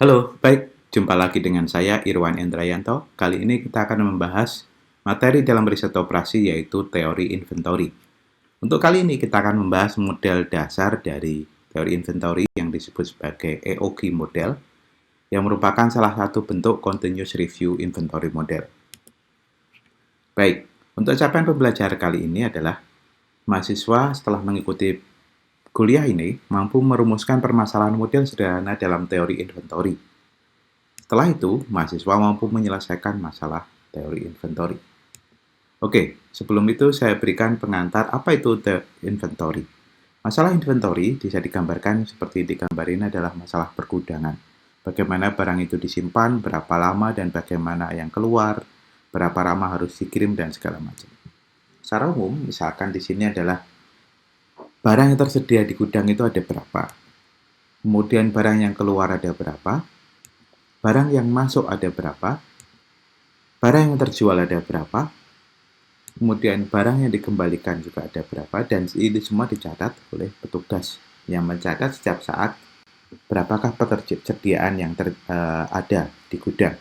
Halo, baik. Jumpa lagi dengan saya Irwan Endrayanto. Kali ini kita akan membahas materi dalam riset operasi yaitu teori inventory. Untuk kali ini kita akan membahas model dasar dari teori inventory yang disebut sebagai EOG model yang merupakan salah satu bentuk continuous review inventory model. Baik, untuk capaian pembelajaran kali ini adalah mahasiswa setelah mengikuti kuliah ini mampu merumuskan permasalahan model sederhana dalam teori inventory. Setelah itu, mahasiswa mampu menyelesaikan masalah teori inventory. Oke, sebelum itu saya berikan pengantar apa itu inventory. Masalah inventory bisa digambarkan seperti digambar ini adalah masalah pergudangan. Bagaimana barang itu disimpan, berapa lama, dan bagaimana yang keluar, berapa lama harus dikirim, dan segala macam. Secara umum, misalkan di sini adalah barang yang tersedia di gudang itu ada berapa, kemudian barang yang keluar ada berapa, barang yang masuk ada berapa, barang yang terjual ada berapa, kemudian barang yang dikembalikan juga ada berapa, dan ini semua dicatat oleh petugas yang mencatat setiap saat berapakah persediaan yang ada di gudang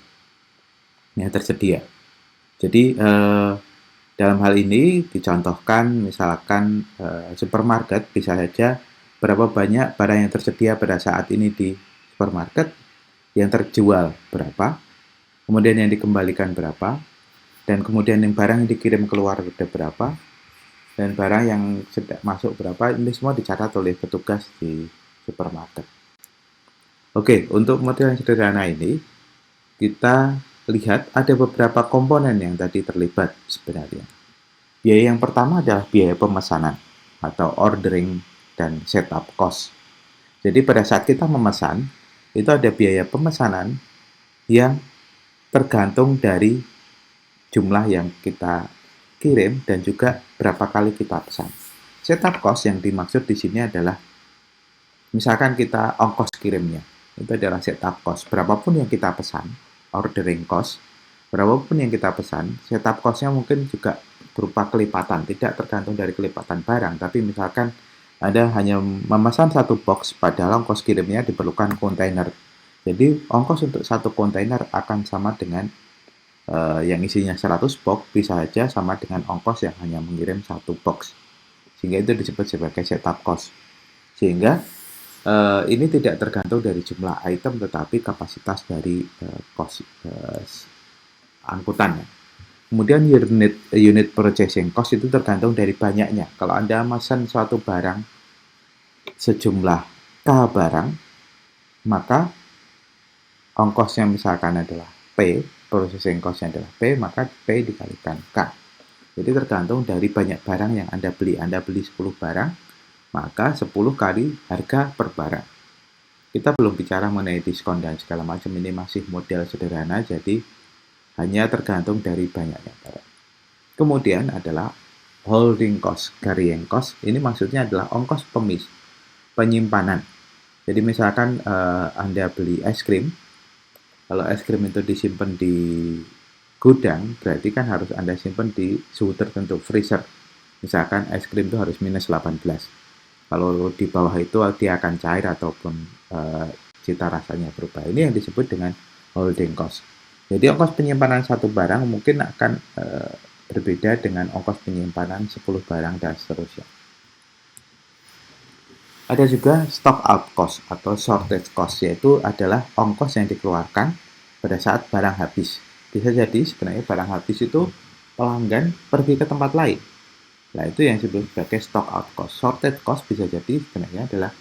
yang tersedia. Jadi dalam hal ini dicontohkan misalkan supermarket bisa saja berapa banyak barang yang tersedia pada saat ini di supermarket, yang terjual berapa, kemudian yang dikembalikan berapa, dan kemudian yang barang yang dikirim keluar sudah berapa, dan barang yang sudah masuk berapa, ini semua dicatat oleh petugas di supermarket. Oke, untuk model yang sederhana ini, kita lihat ada beberapa komponen yang tadi terlibat sebenarnya. Biaya yang pertama adalah biaya pemesanan atau ordering dan setup cost. Jadi pada saat kita memesan, itu ada biaya pemesanan yang tergantung dari jumlah yang kita kirim dan juga berapa kali kita pesan. Setup cost yang dimaksud di sini adalah misalkan kita ongkos kirimnya, itu adalah setup cost. Berapapun yang kita pesan, ordering cost, berapapun yang kita pesan, setup cost-nya mungkin juga berupa kelipatan, tidak tergantung dari kelipatan barang, tapi misalkan Anda hanya memesan satu box, padahal ongkos kirimnya diperlukan kontainer. Jadi ongkos untuk satu kontainer akan sama dengan yang isinya 100 box, bisa saja sama dengan ongkos yang hanya mengirim satu box. Sehingga itu disebut sebagai setup cost. Sehingga ini tidak tergantung dari jumlah item, tetapi kapasitas dari cost angkutannya. Kemudian unit purchasing cost itu tergantung dari banyaknya. Kalau Anda memesan suatu barang sejumlah K barang, maka ongkosnya misalkan adalah P, processing cost-nya adalah P, maka P dikalikan K. Jadi tergantung dari banyak barang yang Anda beli. Anda beli 10 barang, maka 10 kali harga per barang. Kita belum bicara mengenai diskon dan segala macam, ini masih model sederhana, jadi hanya tergantung dari banyaknya barang. Kemudian adalah holding cost, carrying cost. Ini maksudnya adalah ongkos penyimpanan. Jadi misalkan Anda beli es krim, kalau es krim itu disimpan di gudang, berarti kan harus Anda simpan di suhu tertentu, freezer. Misalkan es krim itu harus minus 18. Kalau di bawah itu dia akan cair ataupun cita rasanya berubah. Ini yang disebut dengan holding cost. Jadi ongkos penyimpanan satu barang mungkin akan berbeda dengan ongkos penyimpanan 10 barang dan seterusnya. Ada juga stock out cost atau shortage cost, yaitu adalah ongkos yang dikeluarkan pada saat barang habis. Bisa jadi sebenarnya barang habis itu pelanggan pergi ke tempat lain. Nah, itu yang disebut sebagai stock out cost. Shortage cost bisa jadi sebenarnya adalah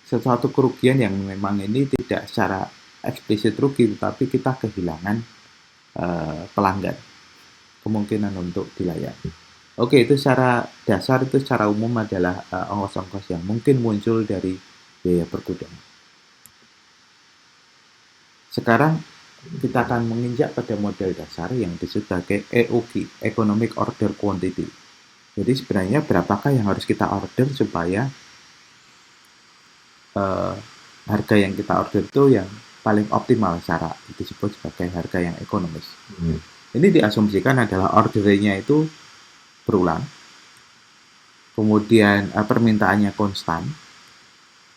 sesuatu kerugian yang memang ini tidak secara eksplisit rugi, tetapi kita kehilangan pelanggan, kemungkinan untuk dilayani. Oke, itu secara dasar, itu secara umum adalah ongkos-ongkos yang mungkin muncul dari biaya pergudangan. Sekarang kita akan menginjak pada model dasar yang disebut sebagai EOQ, Economic Order Quantity. Jadi sebenarnya berapakah yang harus kita order supaya harga yang kita order itu yang paling optimal secara disebut sebagai harga yang ekonomis. Ini diasumsikan adalah ordernya itu berulang, kemudian permintaannya konstan,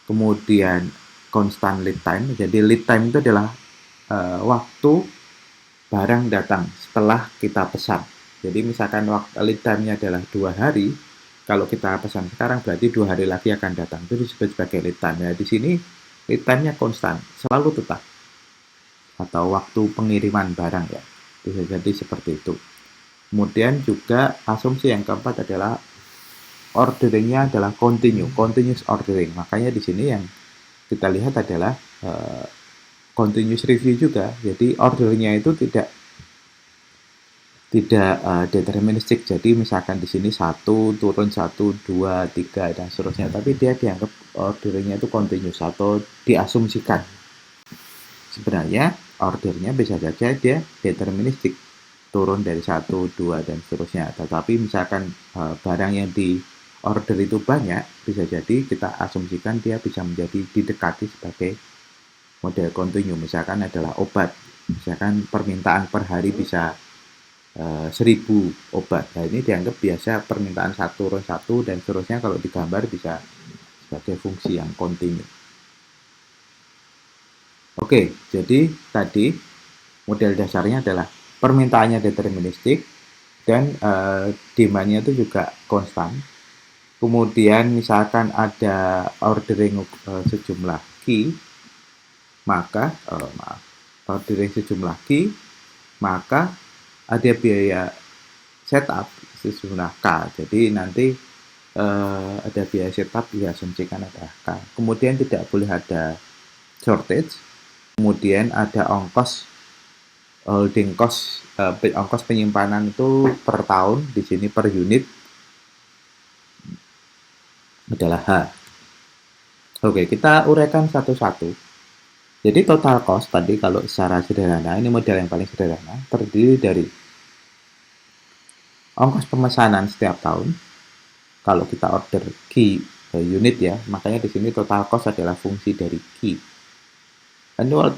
kemudian constant lead time. Jadi lead time itu adalah waktu barang datang setelah kita pesan. Jadi misalkan waktu lead time-nya adalah 2 hari, kalau kita pesan sekarang berarti 2 hari lagi akan datang. Itu disebut sebagai lead time. Ya, di sini lead time-nya konstan, selalu tetap. Atau waktu pengiriman barang ya. Bisa jadi seperti itu. Kemudian juga asumsi yang keempat adalah orderingnya adalah continuous ordering. Makanya di sini yang kita lihat adalah continuous review juga. Jadi ordernya itu tidak deterministik. Jadi misalkan di sini 1 turun 1, 2, 3 dan seterusnya. Tapi dia dianggap ordernya itu continuous atau diasumsikan. Sebenarnya ordernya bisa saja dia deterministik, turun dari 1, 2 dan seterusnya. Tetapi misalkan barang yang di order itu banyak, bisa jadi kita asumsikan dia bisa menjadi didekati sebagai model kontinu. Misalkan adalah obat, misalkan permintaan per hari bisa 1000 obat. Nah ini dianggap biasa permintaan 1 turun 1 dan seterusnya. Kalau digambar bisa sebagai fungsi yang kontinu. Oke, jadi tadi model dasarnya adalah permintaannya deterministik dan demand-nya itu juga konstan. Kemudian misalkan ada ordering sejumlah key, maka ordering sejumlah key, maka ada biaya setup sejumlah K. Jadi nanti ada biaya setup diasumsikan adalah K. Kemudian tidak boleh ada shortage. Kemudian ada ongkos holding cost, ongkos penyimpanan itu per tahun, di sini per unit adalah H. Oke, kita uraikan satu-satu. Jadi total cost tadi kalau secara sederhana, ini model yang paling sederhana, terdiri dari ongkos pemesanan setiap tahun. Kalau kita order key unit ya, makanya di sini total cost adalah fungsi dari key. Annual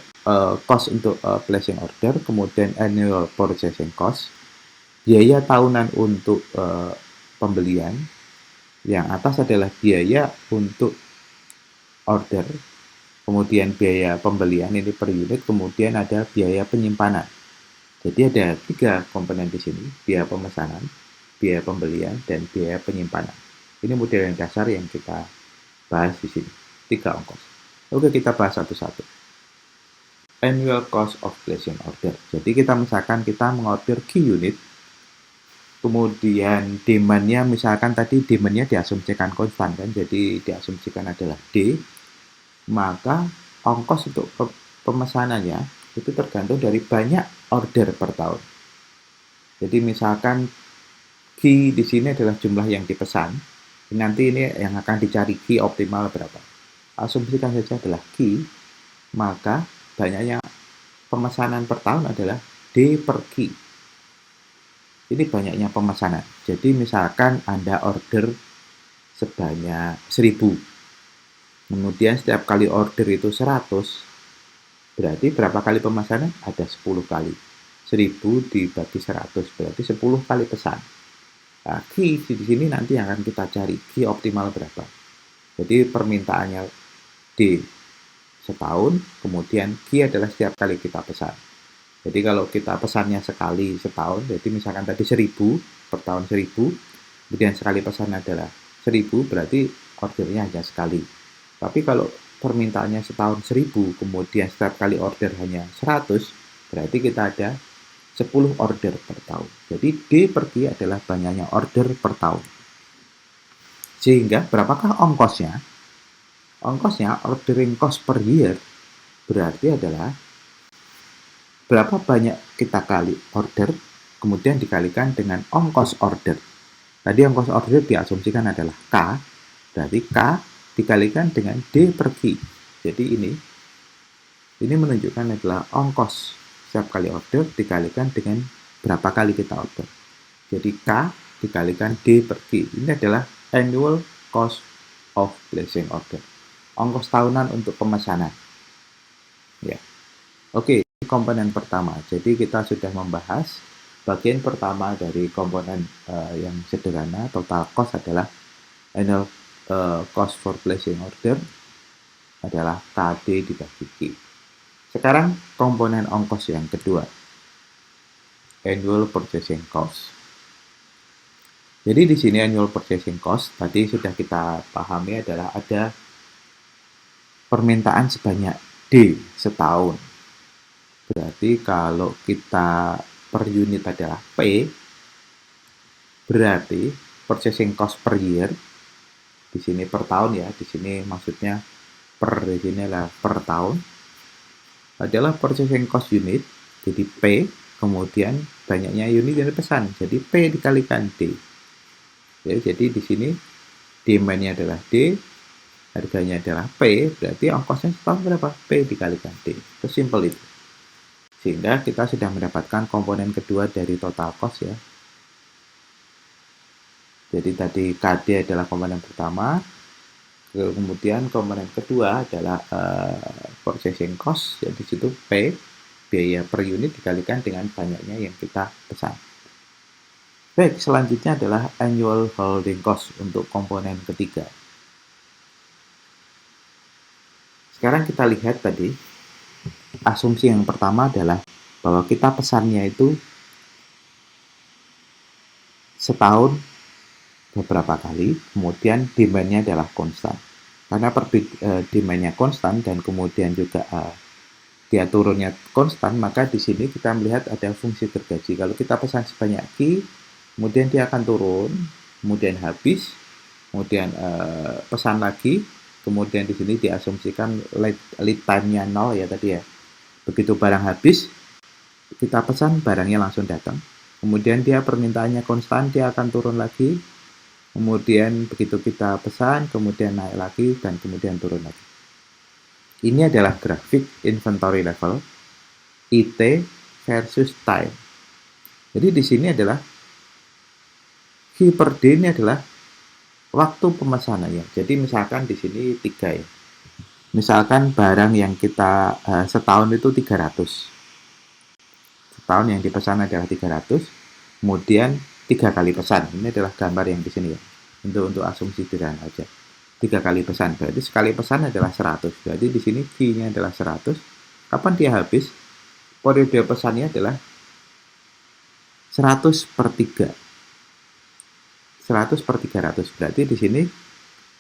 cost untuk placing order, kemudian annual purchasing cost, biaya tahunan untuk pembelian, yang atas adalah biaya untuk order, kemudian biaya pembelian ini per unit, kemudian ada biaya penyimpanan. Jadi ada 3 komponen di sini, biaya pemesanan, biaya pembelian, dan biaya penyimpanan. Ini model yang dasar yang kita bahas di sini, 3 ongkos. Oke, kita bahas satu-satu. Annual cost of placing order. Jadi kita misalkan kita mengorder key unit, kemudian demand-nya misalkan tadi demand-nya diasumsikan konstan kan, jadi diasumsikan adalah D, maka ongkos untuk pemesanannya itu tergantung dari banyak order per tahun. Jadi misalkan key di sini adalah jumlah yang dipesan, nanti ini yang akan dicari key optimal berapa. Asumsikan saja adalah key, maka banyaknya pemesanan per tahun adalah D per key. Ini banyaknya pemesanan. Jadi misalkan Anda order sebanyak 1000. Kemudian setiap kali order itu 100. Berarti berapa kali pemesanan? Ada 10 kali. 1000 dibagi 100 berarti 10 kali pesan. Nah, key di sini nanti yang akan kita cari key optimal berapa. Jadi permintaannya D setahun, kemudian key adalah setiap kali kita pesan. Jadi kalau kita pesannya sekali setahun, jadi misalkan tadi 1000 per tahun 1000, kemudian sekali pesan adalah 1000, berarti ordernya hanya sekali. Tapi kalau permintaannya setahun 1000, kemudian setiap kali order hanya 100, berarti kita ada 10 order per tahun. Jadi D per key adalah banyaknya order per tahun. Sehingga berapakah ongkosnya? Ongkosnya, ordering cost per year, berarti adalah berapa banyak kita kali order, kemudian dikalikan dengan ongkos order. Tadi ongkos order diasumsikan adalah K, berarti K dikalikan dengan D per key. Jadi ini menunjukkan adalah ongkos setiap kali order dikalikan dengan berapa kali kita order. Jadi K dikalikan D per key. Ini adalah annual cost of placing order. Ongkos tahunan untuk pemesanan. Ya. Oke, komponen pertama. Jadi kita sudah membahas bagian pertama dari komponen yang sederhana. Total cost adalah annual cost for placing order. adalah KD dibagi Q. Sekarang komponen ongkos yang kedua, annual purchasing cost. Jadi di sini annual purchasing cost tadi sudah kita pahami adalah ada permintaan sebanyak D setahun. Berarti kalau kita per unit adalah P, berarti purchasing cost per year, di sini per tahun ya, di sini maksudnya per, di sini adalah per tahun, adalah purchasing cost unit, jadi P, kemudian banyaknya unit yang dipesan, jadi P dikalikan D. Ya, jadi di sini demand-nya adalah D, harganya adalah P, berarti ongkosnya setahun berapa? P dikalikan D. Sesimpel itu. Sehingga kita sudah mendapatkan komponen kedua dari total cost ya. Jadi tadi KD adalah komponen pertama, kemudian komponen kedua adalah purchasing cost, jadi situ P, biaya per unit dikalikan dengan banyaknya yang kita pesan. Baik, selanjutnya adalah annual holding cost untuk komponen ketiga. Sekarang kita lihat tadi, asumsi yang pertama adalah bahwa kita pesannya itu setahun beberapa kali, kemudian demand-nya adalah konstan. Karena demand-nya konstan dan kemudian juga dia turunnya konstan, maka di sini kita melihat ada fungsi gergaji. Kalau kita pesan sebanyak Q, kemudian dia akan turun, kemudian habis, kemudian pesan lagi, kemudian di sini diasumsikan lead time-nya 0 ya tadi ya. Begitu barang habis, kita pesan, barangnya langsung datang. Kemudian dia permintaannya konstan, dia akan turun lagi. Kemudian begitu kita pesan, kemudian naik lagi, dan kemudian turun lagi. Ini adalah grafik inventory level, IT versus time. Jadi di sini adalah Q per D ini adalah waktu pemesanannya. Jadi misalkan di sini 3 ya. Misalkan barang yang kita setahun itu 300. Setahun yang dipesan adalah 300. Kemudian 3 kali pesan. Ini adalah gambar yang di sini ya. Untuk asumsi sederhana aja. 3 kali pesan. Berarti sekali pesan adalah 100. Berarti di sini Q-nya adalah 100. Kapan dia habis? Periode pesannya adalah 100 per 3. 100 per 300. Berarti di sini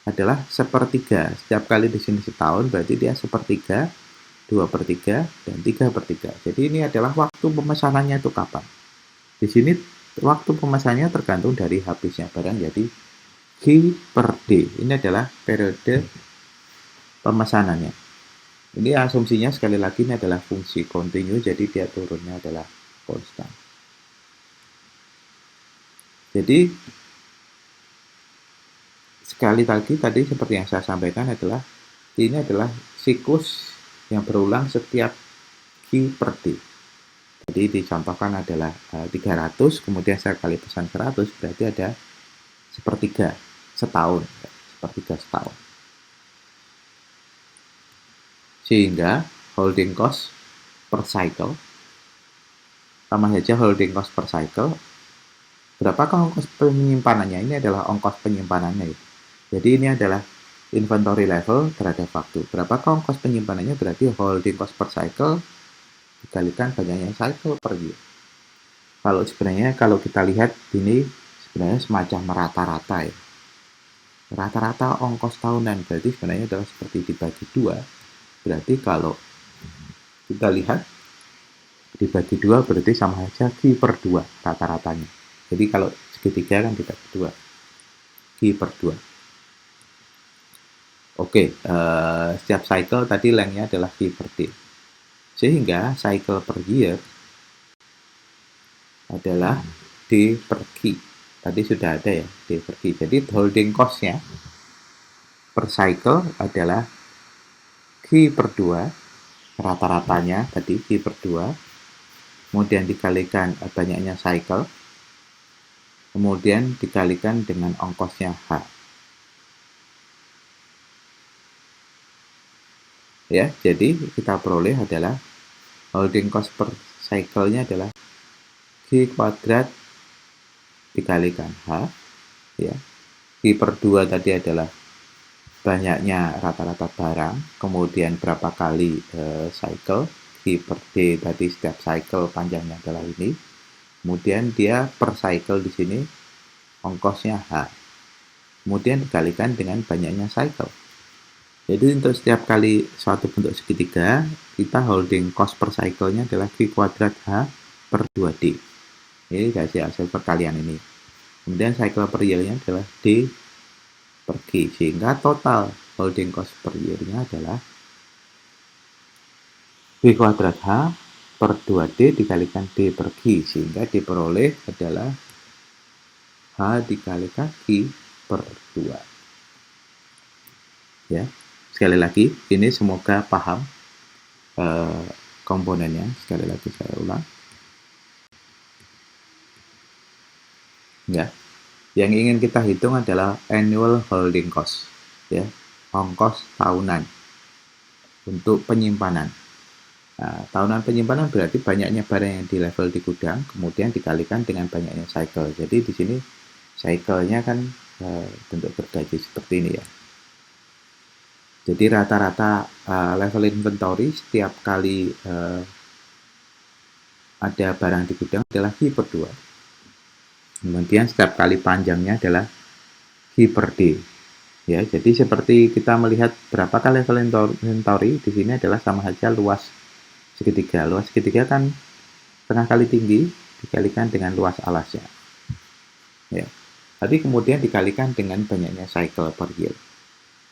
adalah sepertiga. Setiap kali di sini setahun, berarti dia sepertiga, 2 per 3, dan 3 per 3. Jadi ini adalah waktu pemesanannya itu kapan. Di sini waktu pemesanannya tergantung dari habisnya barang, jadi Q per D. Ini adalah periode pemesanannya. Ini asumsinya sekali lagi ini adalah fungsi kontinu, jadi dia turunnya adalah konstan. Jadi sekali lagi tadi seperti yang saya sampaikan adalah ini adalah siklus yang berulang setiap Q per D. Jadi dicontohkan adalah 300, kemudian saya kali pesan 100, berarti ada sepertiga setahun. Sepertiga setahun. Sehingga holding cost per cycle, sama saja holding cost per cycle, berapakah ongkos penyimpanannya? Ini adalah ongkos penyimpanannya. Jadi ini adalah inventory level terhadap waktu. Berapakah ongkos penyimpanannya? Berarti holding cost per cycle dikalikan banyaknya cycle per year. Kalau sebenarnya kalau kita lihat ini sebenarnya semacam rata-rata ya. Rata-rata ongkos tahunan berarti sebenarnya adalah seperti dibagi 2. Berarti kalau kita lihat dibagi 2 berarti sama saja Q per 2 rata-ratanya. Jadi kalau segitiga kan dibagi 2. Q per 2. Oke, setiap cycle tadi lengthnya adalah Q per D. Sehingga cycle per year adalah D per Q. Tadi sudah ada ya, D per Q. Jadi holding cost-nya per cycle adalah Q per 2. Rata-ratanya tadi Q per 2. Kemudian dikalikan banyaknya cycle. Kemudian dikalikan dengan ongkosnya H. Ya, jadi kita peroleh adalah holding cost per cycle-nya adalah Q kuadrat dikalikan H, ya. Q per 2 tadi adalah banyaknya rata-rata barang, kemudian berapa kali cycle, Q per D tadi setiap cycle panjangnya adalah ini, kemudian dia per cycle di sini ongkosnya H, kemudian dikalikan dengan banyaknya cycle. Jadi untuk setiap kali suatu bentuk segitiga, kita holding cost per cycle-nya adalah Q kuadrat H per 2D. Ini hasil perkalian ini. Kemudian cycle per year-nya adalah D per Q, sehingga total holding cost per year-nya adalah Q kuadrat H per 2D dikalikan D per Q, sehingga diperoleh adalah H dikalikan Q per 2. Ya. Sekali lagi, ini semoga paham komponennya. Sekali lagi saya ulang. Ya. Yang ingin kita hitung adalah annual holding cost, ya, ongkos tahunan untuk penyimpanan. Nah, tahunan penyimpanan berarti banyaknya barang yang di level di gudang, kemudian dikalikan dengan banyaknya cycle. Jadi di sini cycle-nya kan bentuk gergaji seperti ini ya. Jadi rata-rata level inventory setiap kali ada barang di gudang adalah Q per 2. Kemudian setiap kali panjangnya adalah Q per D. Ya, jadi seperti kita melihat berapa kali level inventory di sini adalah sama saja luas segitiga. Luas segitiga kan setengah kali tinggi dikalikan dengan luas alasnya. Ya. Tapi kemudian dikalikan dengan banyaknya cycle per year.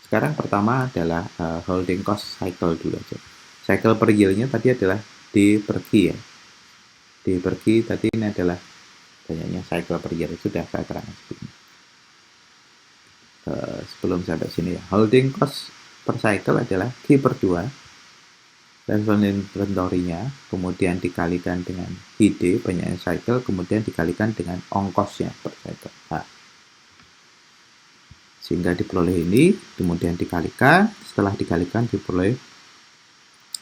Sekarang pertama adalah holding cost cycle dulu aja. Cycle per year-nya tadi adalah D per Q ya. D per Q tadi ini adalah banyaknya cycle per year. Sudah saya terangkan sebelumnya. Sebelum sampai sini ya. Holding cost per cycle adalah Q per 2. Level inventory-nya, kemudian dikalikan dengan ID, banyaknya cycle, kemudian dikalikan dengan ongkosnya per cycle. H. Sehingga diperoleh ini, kemudian dikalikan, setelah dikalikan diperoleh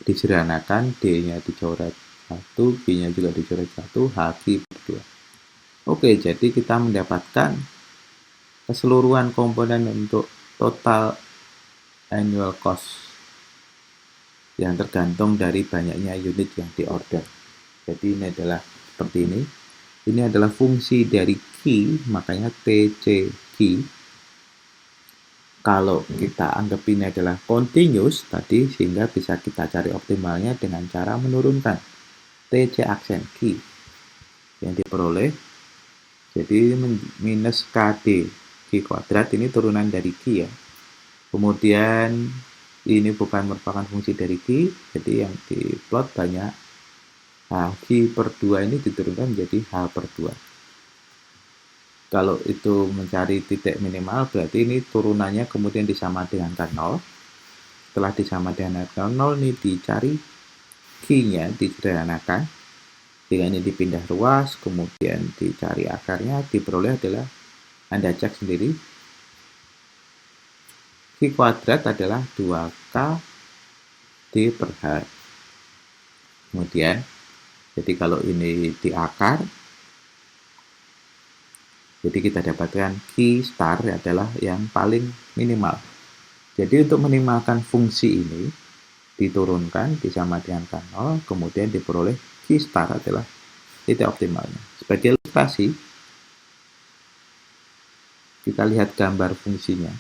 disederhanakan, D-nya dicoret 1, B-nya juga dicoret 1, H per 2. Oke, jadi kita mendapatkan keseluruhan komponen untuk total annual cost yang tergantung dari banyaknya unit yang diorder. Jadi ini adalah seperti ini. Ini adalah fungsi dari Q, makanya TC Q. Kalau kita anggap ini adalah continuous tadi, sehingga bisa kita cari optimalnya dengan cara menurunkan TC aksen Q yang diperoleh. Jadi minus KD Q kuadrat ini turunan dari Q ya. Kemudian ini bukan merupakan fungsi dari Q, jadi yang diplot banyak H per 2 ini diturunkan menjadi H per 2. Kalau itu mencari titik minimal, berarti ini turunannya kemudian disama dengan K0. Setelah disama dengan K0, ini dicari Q-nya, disederhanakan. Jika ini dipindah ruas, kemudian dicari akarnya, diperoleh adalah, Anda cek sendiri, Q kuadrat adalah 2K D per H. Kemudian, jadi kalau ini di akar, jadi kita dapatkan Q star adalah yang paling minimal. Jadi untuk minimalkan fungsi ini, diturunkan disama dengan K0, kemudian diperoleh Q star adalah titik optimalnya. Sebagai ilustrasi, kita lihat gambar fungsinya.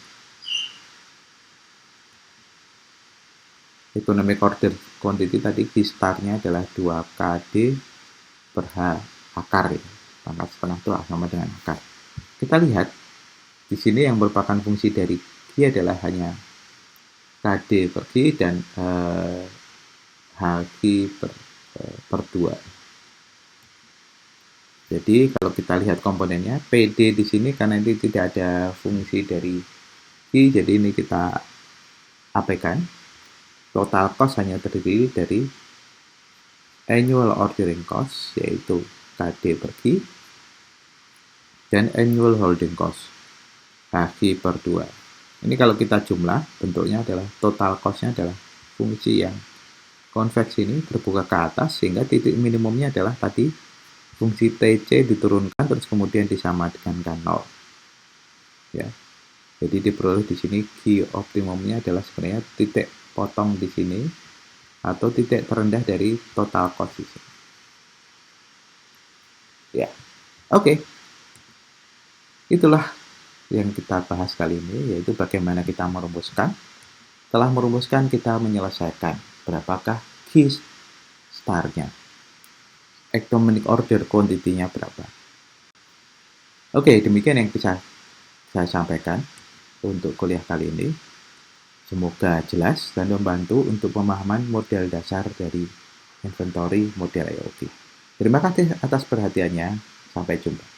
Economic order quantity tadi Q star-nya adalah 2KD per H akar ya. Pangkat setengah itu sama dengan akar. Kita lihat di sini yang merupakan fungsi dari Q adalah hanya KD per Q dan HQ per 2. Jadi kalau kita lihat komponennya, PD di sini karena ini tidak ada fungsi dari Q, jadi ini kita abaikan. Total cost hanya terdiri dari annual ordering cost, yaitu KD per Q, dan annual holding cost, HQ per 2. Ini kalau kita jumlah, bentuknya adalah total cost-nya adalah fungsi yang konveks ini terbuka ke atas, sehingga titik minimumnya adalah tadi fungsi TC diturunkan, terus kemudian disama dengan K0. Ya. Jadi diperoleh di sini key optimumnya adalah sebenarnya titik potong di sini atau titik terendah dari total cost di sini. Ya, oke. Itulah yang kita bahas kali ini, yaitu bagaimana kita merumuskan. Setelah merumuskan, kita menyelesaikan berapakah key star-nya, economic order quantity-nya berapa. Oke, demikian yang bisa saya sampaikan untuk kuliah kali ini. Semoga jelas dan membantu untuk pemahaman model dasar dari inventory model AOP. Terima kasih atas perhatiannya. Sampai jumpa.